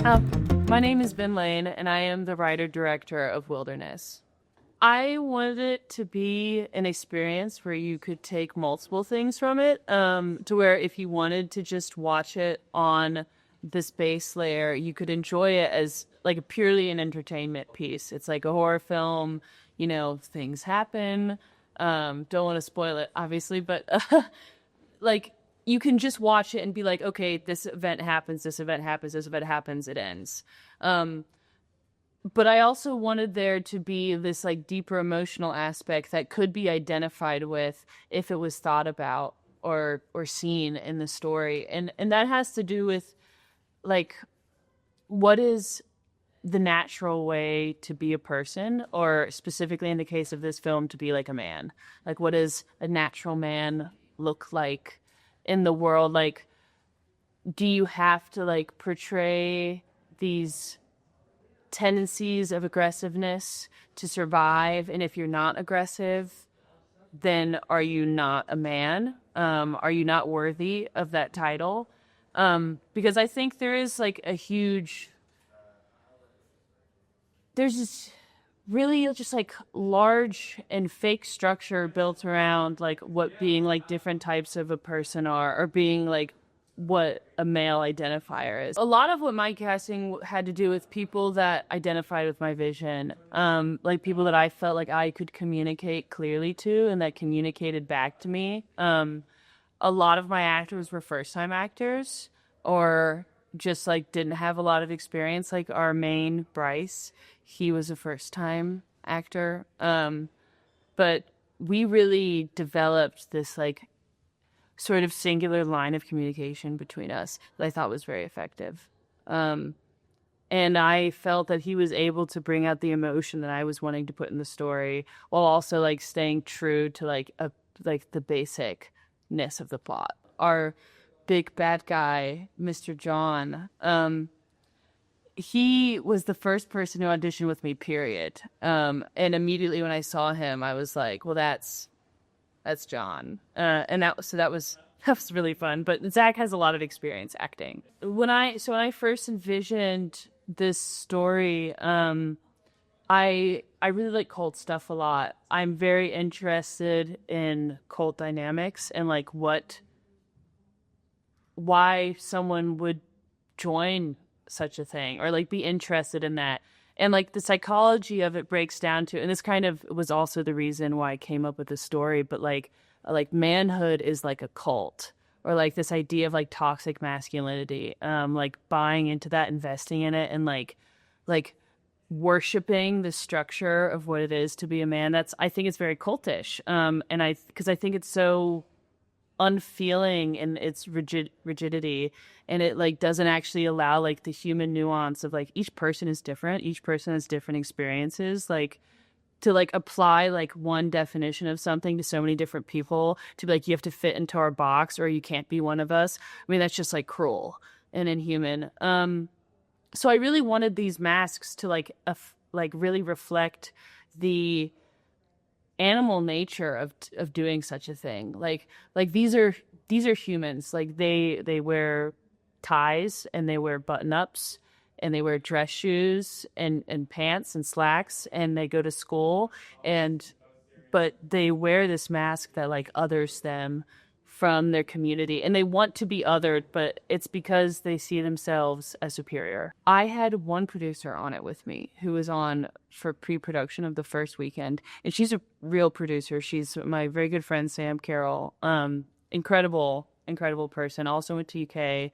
My name is Vyn Lane, and I am the writer-director of Wilderness. I wanted it to be an experience where you could take multiple things from it, to where if you wanted to just watch it on this base layer, you could enjoy it as like purely an entertainment piece. It's like a horror film, you know, things happen. Don't want to spoil it, obviously, but like you can just watch it and be like, okay, this event happens, this event happens, this event happens, it ends. But I also wanted there to be this like deeper emotional aspect that could be identified with if it was thought about or seen in the story. And that has to do with like what is the natural way to be a person, or specifically in the case of this film, to be like a man. Like what does a natural man look like in the world? Like, do you have to like portray these tendencies of aggressiveness to survive? And if you're not aggressive, then are you not a man? Are you not worthy of that title? Because I think there is like there's this really just like large and fake structure built around like what being like different types of a person are, or being like what a male identifier is. A lot of what my casting had to do with people that identified with my vision, like people that I felt like I could communicate clearly to and that communicated back to me. A lot of my actors were first-time actors or just like didn't have a lot of experience. Like our main Bryce, he was a first-time actor. But we really developed this like sort of singular line of communication between us that I thought was very effective. And I felt that he was able to bring out the emotion that I was wanting to put in the story while also like staying true to like the basicness of the plot. Our big bad guy, Mr. John, he was the first person who auditioned with me, period. And immediately when I saw him, I was like, well, that's John. And that was really fun. But Zach has a lot of experience acting. When I first envisioned this story, I really like cult stuff a lot. I'm very interested in cult dynamics and like why someone would join such a thing or like be interested in that. And like the psychology of it breaks down to, and this kind of was also the reason why I came up with the story, but like manhood is like a cult, or like this idea of like toxic masculinity, like buying into that, investing in it, and like worshiping the structure of what it is to be a man. I think it's very cultish. Because I think it's so unfeeling in its rigidity, and it like doesn't actually allow like the human nuance of like each person is different, each person has different experiences, like to like apply like one definition of something to so many different people, to be like you have to fit into our box or you can't be one of us. I mean, that's just like cruel and inhuman. So I really wanted these masks to like really reflect the animal nature of doing such a thing. Like these are humans. Like they wear ties and they wear button-ups and they wear dress shoes and pants and slacks, and they go to school, but they wear this mask that like others them from their community, and they want to be othered, but it's because they see themselves as superior. I had one producer on it with me who was on for pre-production of the first weekend, and she's a real producer. She's my very good friend, Sam Carroll. Incredible person. Also went to UK.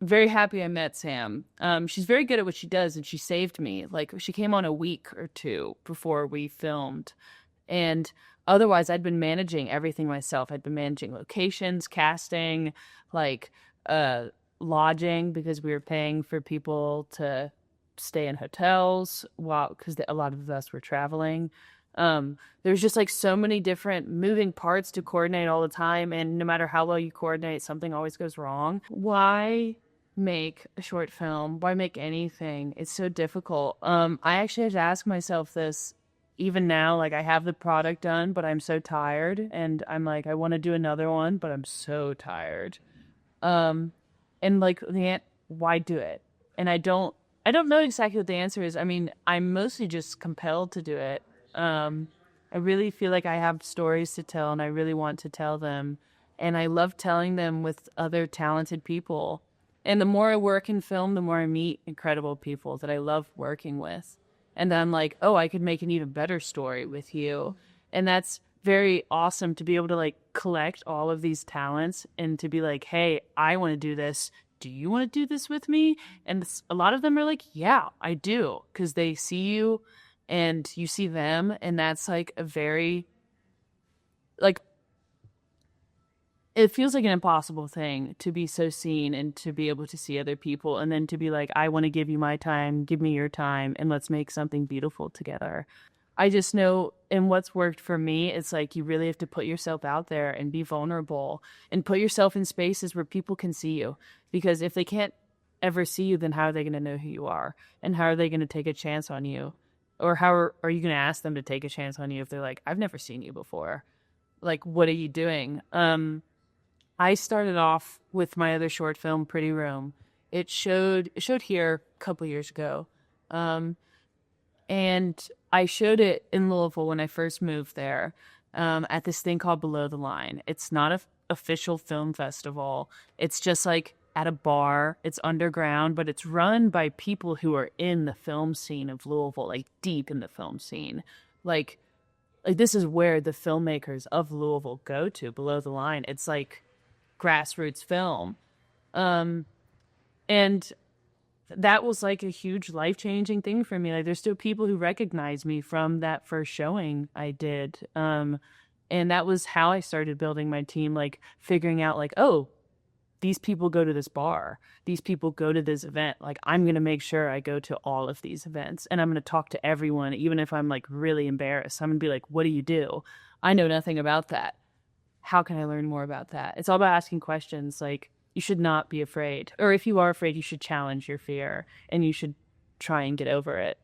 Very happy I met Sam. She's very good at what she does, and she saved me. Like, she came on a week or two before we filmed, and otherwise I'd been managing everything myself. I'd been managing locations, casting, like lodging, because we were paying for people to stay in hotels because a lot of us were traveling. There's just like so many different moving parts to coordinate all the time, and no matter how well you coordinate, something always goes wrong. Why make a short film? Why make anything? It's so difficult. I actually have to ask myself this even now. Like, I have the product done, but I'm so tired, and I'm like, I want to do another one, but I'm so tired. And like, why do it? And I don't know exactly what the answer is. I mean, I'm mostly just compelled to do it. I really feel like I have stories to tell and I really want to tell them. And I love telling them with other talented people. And the more I work in film, the more I meet incredible people that I love working with. And then I'm like, oh, I could make an even better story with you. And that's very awesome to be able to like collect all of these talents and to be like, hey, I want to do this. Do you want to do this with me? And a lot of them are like, yeah, I do. Because they see you and you see them. And that's like a very, like, it feels like an impossible thing to be so seen and to be able to see other people and then to be like, I want to give you my time, give me your time, and let's make something beautiful together. I just know, and what's worked for me, it's like you really have to put yourself out there and be vulnerable and put yourself in spaces where people can see you. Because if they can't ever see you, then how are they going to know who you are? And how are they going to take a chance on you? Or how are you going to ask them to take a chance on you if they're like, I've never seen you before? Like, what are you doing? I started off with my other short film, Pretty Room. It showed here a couple years ago. Um, and I showed it in Louisville when I first moved there, at this thing called Below the Line. It's not a official film festival. It's just like at a bar. It's underground, but it's run by people who are in the film scene of Louisville, like deep in the film scene. Like like this is where the filmmakers of Louisville go to, Below the Line. It's like grassroots film. Um, and that was like a huge life-changing thing for me. Like there's still people who recognize me from that first showing I did. And that was how I started building my team, like figuring out like, oh, these people go to this bar. These people go to this event. Like I'm going to make sure I go to all of these events and I'm going to talk to everyone, even if I'm like really embarrassed. I'm going to be like, what do you do? I know nothing about that. How can I learn more about that? It's all about asking questions. Like you should not be afraid. Or if you are afraid, you should challenge your fear and you should try and get over it.